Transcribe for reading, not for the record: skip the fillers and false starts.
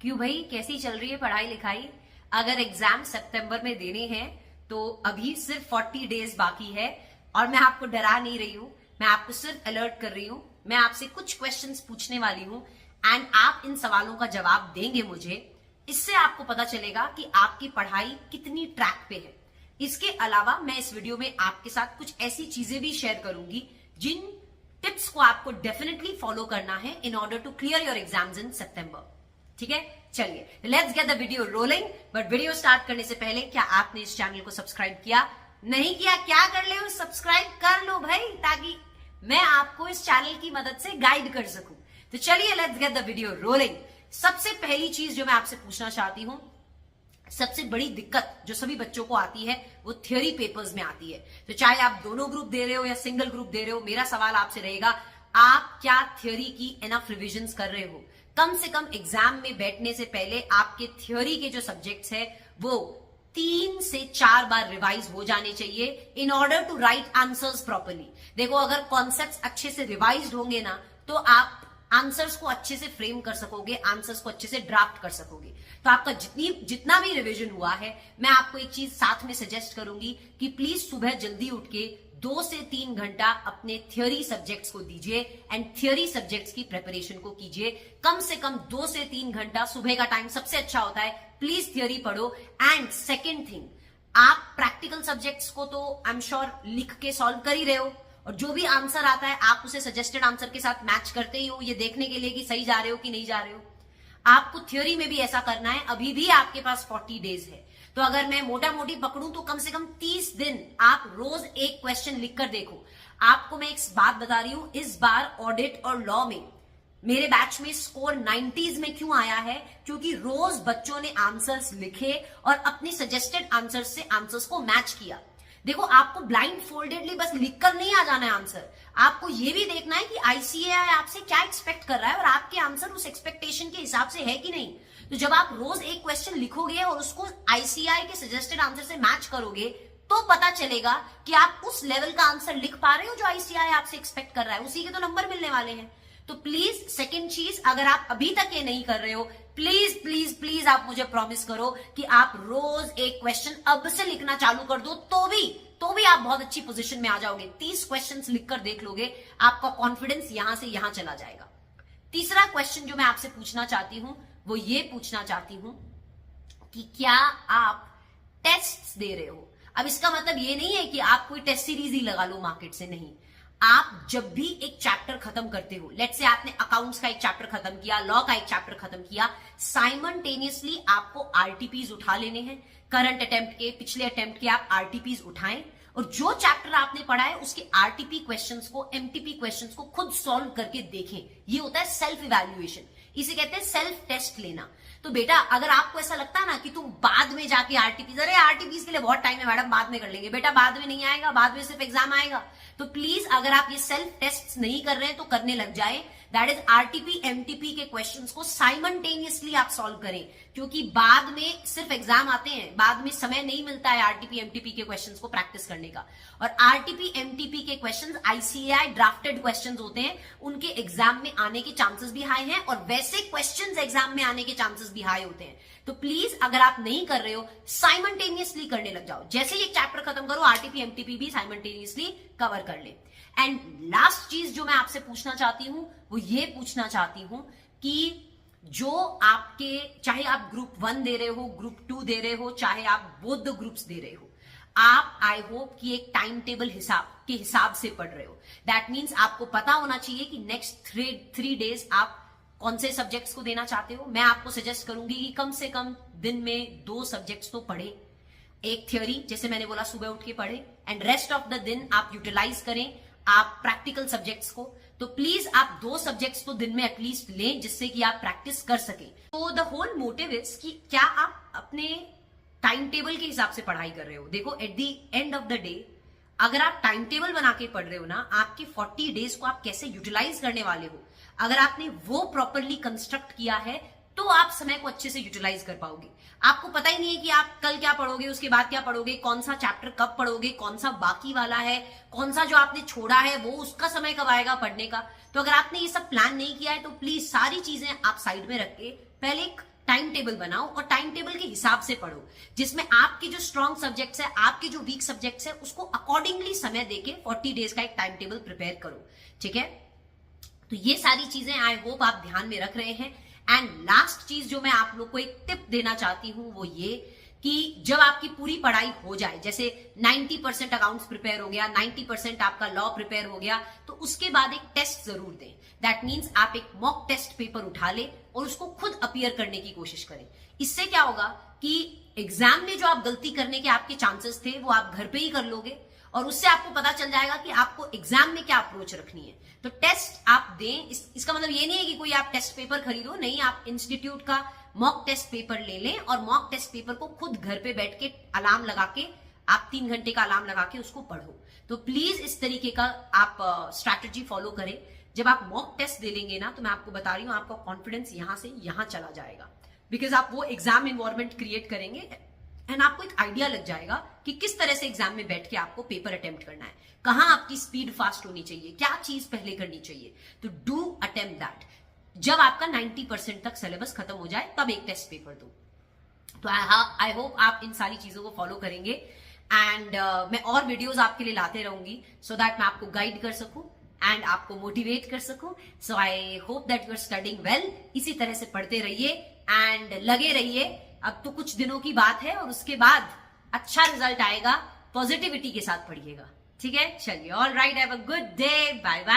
क्यों भाई, कैसी चल रही है पढ़ाई लिखाई? अगर एग्जाम सितंबर में देने हैं तो अभी सिर्फ 40 डेज बाकी है। और मैं आपको डरा नहीं रही हूं, मैं आपको सिर्फ अलर्ट कर रही हूं। मैं आपसे कुछ क्वेश्चंस पूछने वाली हूं एंड आप इन सवालों का जवाब देंगे मुझे। इससे आपको पता चलेगा कि आपकी पढ़ाई कितनी ट्रैक पे है। इसके अलावा मैं इस वीडियो में आपके साथ कुछ ऐसी चीजें भी शेयर करूंगी जिन टिप्स को आपको डेफिनेटली फॉलो करना है in order to clear your exams in सितंबर। ठीक है, चलिए let's get the video rolling. But video start करने से पहले क्या आपने इस चैनल को सब्सक्राइब किया? नहीं किया? क्या कर ले, सब्सक्राइब कर लो भाई, ताकि मैं आपको इस चैनल की मदद से गाइड कर सकूं। तो चलिए let's get the video rolling. सबसे पहली चीज जो मैं आपसे पूछना चाहती हूं, सबसे बड़ी दिक्कत जो सभी बच्चों को आती है वो थ्योरी पेपर्स में आती है। तो चाहे आप दोनों ग्रुप दे रहे हो या सिंगल ग्रुप दे रहे हो, मेरा सवाल आपसे रहेगा, आप क्या थ्योरी की इनफ रिविजन्स कर रहे हो? कम से कम एग्जाम में बैठने से पहले आपके थ्योरी के जो सब्जेक्ट्स है वो 3 से 4 बार रिवाइज हो जाने चाहिए in order to write answers properly. देखो, अगर कॉन्सेप्ट्स अच्छे से रिवाइज होंगे ना तो आप आंसर्स को अच्छे से फ्रेम कर सकोगे, आंसर्स को अच्छे से ड्राफ्ट कर सकोगे। तो आपका जितना भी रिवीजन हुआ है, मैं आपको एक चीज साथ में सजेस्ट करूंगी कि प्लीज सुबह जल्दी उठ के 2 से 3 घंटा अपने थ्योरी सब्जेक्ट्स को दीजिए एंड थ्योरी सब्जेक्ट्स की प्रिपरेशन को कीजिए। कम से कम 2 से 3 घंटा सुबह का टाइम सबसे अच्छा होता है। प्लीज थ्योरी पढ़ो। एंड सेकेंड थिंग, आप प्रैक्टिकल सब्जेक्ट्स को तो आई एम श्योर लिख के सॉल्व कर ही रहे हो, और जो भी आंसर आता है आप उसे सजेस्टेड आंसर के साथ मैच करते ही हो, ये देखने के लिए कि सही जा रहे हो कि नहीं जा रहे हो। आपको थ्योरी में भी ऐसा करना है। अभी भी आपके पास 40 डेज है, तो अगर मैं मोटा मोटी पकड़ूं तो कम से कम 30 दिन आप रोज एक क्वेश्चन लिखकर देखो। आपको मैं एक बात बता रही हूं, इस बार ऑडिट और लॉ में मेरे बैच में स्कोर 90s में क्यों आया है? क्योंकि रोज बच्चों ने आंसर्स लिखे और अपने सजेस्टेड आंसर्स से आंसर्स को मैच किया। देखो, आपको ब्लाइंड फोल्डेडली बस लिखकर नहीं आ जाना है आंसर, आपको यह भी देखना है कि आईसीएआई आपसे क्या एक्सपेक्ट कर रहा है और आपके आंसर उस एक्सपेक्टेशन के हिसाब से है कि नहीं। तो जब आप रोज एक क्वेश्चन लिखोगे और उसको आईसीएआई के सजेस्टेड आंसर से मैच करोगे तो पता चलेगा कि आप उस लेवल का आंसर लिख पा रहे हो जो आईसीएआई आपसे एक्सपेक्ट कर रहा है, उसी के तो नंबर मिलने वाले हैं। तो प्लीज सेकेंड चीज, अगर आप अभी तक ये नहीं कर रहे हो, प्लीज प्लीज प्लीज आप मुझे प्रॉमिस करो कि आप रोज एक क्वेश्चन अब से लिखना चालू कर दो, तो भी आप बहुत अच्छी पोजीशन में आ जाओगे। 30 क्वेश्चंस लिखकर देख लोगे, आपका कॉन्फिडेंस यहां से यहां चला जाएगा। तीसरा क्वेश्चन जो मैं आपसे पूछना चाहती हूं वो ये पूछना चाहती हूं कि क्या आप टेस्ट दे रहे हो? अब इसका मतलब ये नहीं है कि आप कोई टेस्ट सीरीज ही लगा लो मार्केट से, नहीं। आप जब भी एक चैप्टर खत्म करते हो, लेट्स से आपने अकाउंट्स का एक चैप्टर खत्म किया, लॉ का एक चैप्टर खत्म किया, साइमल्टेनियसली आपको आरटीपीज उठा लेने हैं। करंट अटेम्प्ट के, पिछले अटेम्प्ट के आप आरटीपीज उठाएं और जो चैप्टर आपने पढ़ा है उसके आरटीपी क्वेश्चंस को, एमटीपी क्वेश्चंस को खुद सॉल्व करके देखें। ये होता है सेल्फ इवैल्यूएशन, इसे कहते हैं सेल्फ टेस्ट लेना। तो बेटा, अगर आपको ऐसा लगता है ना कि तुम बाद में जाके आरटीपीज, अरे आरटीपीज के लिए बहुत टाइम है मैडम, बाद में कर लेंगे, बेटा बाद में नहीं आएगा, बाद में सिर्फ एग्जाम आएगा। तो प्लीज अगर आप ये सेल्फ टेस्ट नहीं कर रहे हैं तो करने लग जाए। दैट इज आरटीपी एमटीपी के क्वेश्चंस को साइमल्टेनियसली आप सॉल्व करें, क्योंकि बाद में सिर्फ एग्जाम आते हैं, बाद में समय नहीं मिलता है आरटीपी एमटीपी के क्वेश्चंस को प्रैक्टिस करने का। और आरटीपी एमटीपी के क्वेश्चंस आईसीएआई ड्राफ्टेड क्वेश्चंस होते हैं, उनके एग्जाम में आने के चांसेस भी हाई हैं और वैसे क्वेश्चंस एग्जाम में आने के चांसेस भी हाई होते हैं। तो प्लीज अगर आप नहीं कर रहे हो, साइमल्टेनियसली करने लग जाओ। जैसे ही एक चैप्टर खत्म करो, आरटीपी एमटीपी भी साइमल्टेनियसली कवर कर ले। एंड लास्ट चीज जो मैं आपसे पूछना चाहती हूं वो ये पूछना चाहती हूं कि जो आपके, चाहे आप ग्रुप 1 दे रहे हो, ग्रुप 2 दे रहे हो, चाहे आप बोथ द ग्रुप्स दे रहे हो, आप आई होप कि एक टाइम टेबल के हिसाब से पढ़ रहे हो। दैट मीन्स आपको पता होना चाहिए कि नेक्स्ट 3 डेज आप कौन से सब्जेक्ट्स को देना चाहते हो। मैं आपको सजेस्ट करूंगी कि कम से कम दिन में 2 सब्जेक्ट्स तो पढ़े। एक थ्योरी, जैसे मैंने बोला, सुबह उठ के पढ़े, एंड रेस्ट ऑफ द दिन आप यूटिलाइज करें आप प्रैक्टिकल सब्जेक्ट्स को। तो प्लीज आप 2 सब्जेक्ट्स तो दिन में एटलीस्ट लें, जिससे कि आप प्रैक्टिस कर सकें। तो द होल मोटिव इज कि क्या आप अपने टाइम टेबल के हिसाब से पढ़ाई कर रहे हो। देखो, at the end of the day अगर आप टाइम टेबल बना के पढ़ रहे हो ना, आपके 40 डेज को आप कैसे यूटिलाइज करने वाले हो, अगर आपने वो प्रॉपरली कंस्ट्रक्ट किया है तो आप समय को अच्छे से यूटिलाइज कर पाओगे। आपको पता ही नहीं है कि आप कल क्या पढ़ोगे, उसके बाद क्या पढ़ोगे, कौन सा चैप्टर कब पढ़ोगे, कौन सा बाकी वाला है, कौन सा जो आपने छोड़ा है वो उसका समय कब आएगा पढ़ने का। तो अगर आपने ये सब प्लान नहीं किया है तो प्लीज सारी चीजें आप साइड में रख के पहले एक टाइम टेबल बनाओ और टाइम टेबल के हिसाब से पढ़ो, जिसमें आपके जो स्ट्रॉन्ग सब्जेक्ट्स है, आपके जो वीक सब्जेक्ट्स है, उसको अकॉर्डिंगली समय देके 40 डेज का एक टाइम टेबल प्रिपेयर करो। ठीक है, तो ये सारी चीजें आई होप आप ध्यान में रख रहे हैं। एंड लास्ट चीज जो मैं आप लोग को एक टिप देना चाहती हूं वो ये कि जब आपकी पूरी पढ़ाई हो जाए, जैसे 90% अकाउंट्स प्रिपेयर हो गया, 90% आपका लॉ प्रिपेयर हो गया, तो उसके बाद एक टेस्ट जरूर दें। दैट मीन्स आप एक मॉक टेस्ट पेपर उठा ले और उसको खुद अपीयर करने की कोशिश करें। इससे क्या होगा कि एग्जाम में जो आप गलती करने के आपके चांसेस थे वो आप घर पे ही कर लोगे और उससे आपको पता चल जाएगा कि आपको एग्जाम में क्या अप्रोच रखनी है। तो टेस्ट आप दें, इसका मतलब ये नहीं है कि कोई आप टेस्ट पेपर खरीदो, नहीं, आप इंस्टीट्यूट का मॉक टेस्ट पेपर ले लें और मॉक टेस्ट पेपर को खुद घर पे बैठ के अलार्म लगा के, आप 3 घंटे का अलार्म लगा के उसको पढ़ो। तो प्लीज इस तरीके का आप स्ट्रैटेजी फॉलो करें। जब आप मॉक टेस्ट दे लेंगे ना, तो मैं आपको बता रही हूं आपका कॉन्फिडेंस यहां से यहां चला जाएगा, बिकॉज आप वो एग्जाम एनवायरमेंट क्रिएट करेंगे एंड आपको एक आइडिया लग जाएगा कि किस तरह से एग्जाम में बैठ के आपको पेपर अटेम्प्ट करना है, कहां आपकी स्पीड फास्ट होनी चाहिए, क्या चीज पहले करनी चाहिए। तो डू अटेम्प्ट दैट। जब आपका 90% तक सिलेबस खत्म हो जाए तब एक टेस्ट पेपर दो। तो आई होप आप इन सारी चीजों को फॉलो करेंगे एंड मैं और वीडियोस आपके लिए लाते रहूंगी सो दैट मैं आपको गाइड कर सकूं एंड आपको मोटिवेट कर सकूं। So I hope that you are studying well. इसी तरह से पढ़ते रहिए एंड लगे रहिए। अब तो कुछ दिनों की बात है और उसके बाद अच्छा रिजल्ट आएगा। पॉजिटिविटी के साथ पढ़िएगा, ठीक है? चलिए, all right, have a good day, bye bye.